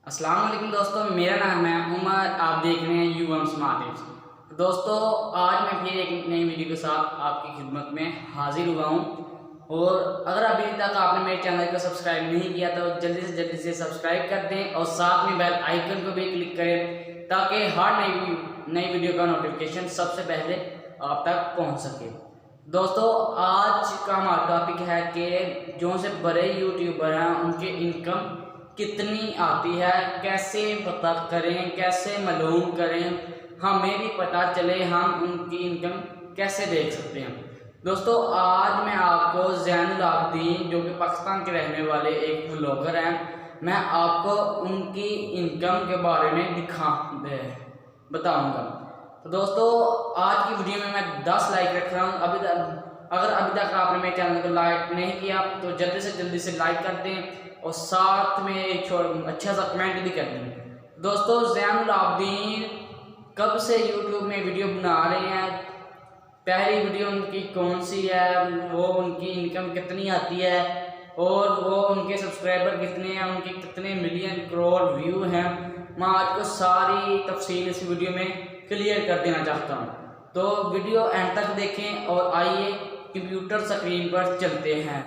अस्सलाम वालेकुम दोस्तों, मेरा नाम है उमर। आप देख रहे हैं यूएम स्मार्ट टिप्स। दोस्तों, आज मैं फिर एक नई वीडियो के साथ आपकी खिदमत में हाजिर हुआ हूँ। और अगर अभी तक आपने मेरे चैनल को सब्सक्राइब नहीं किया तो जल्दी से सब्सक्राइब कर दें और साथ में बेल आइकन को भी क्लिक करें ताकि हर नई वीडियो का नोटिफिकेशन सबसे पहले आप तक पहुँच सके। दोस्तों, आज का हमारा टॉपिक है कि जो से बड़े यूट्यूबर हैं उनके इनकम कितनी आती है, कैसे पता करें, कैसे मालूम करें, हमें भी पता चले, हम उनकी इनकम कैसे देख सकते हैं। दोस्तों, आज मैं आपको ज़ैन अबीदीन जो कि पाकिस्तान के रहने वाले एक व्लॉगर हैं, मैं आपको उनकी इनकम के बारे में बताऊंगा। तो दोस्तों, आज की वीडियो में मैं 10 लाइक रख रहा हूँ। अगर अभी तक आपने मेरे चैनल को लाइक नहीं किया तो जल्दी से लाइक कर दें और साथ में एक अच्छा सा कमेंट भी कर दें। दोस्तों, ज़ैन अबीदीन कब से यूट्यूब में वीडियो बना रहे हैं, पहली वीडियो उनकी कौन सी है, वो उनकी इनकम कितनी आती है और वो उनके सब्सक्राइबर कितने हैं, उनके कितने मिलियन करोड़ व्यू हैं, मैं आपको सारी तफसील इस वीडियो में क्लियर कर देना चाहता हूँ। तो वीडियो एंड तक देखें और आइए कंप्यूटर स्क्रीन पर चलते हैं।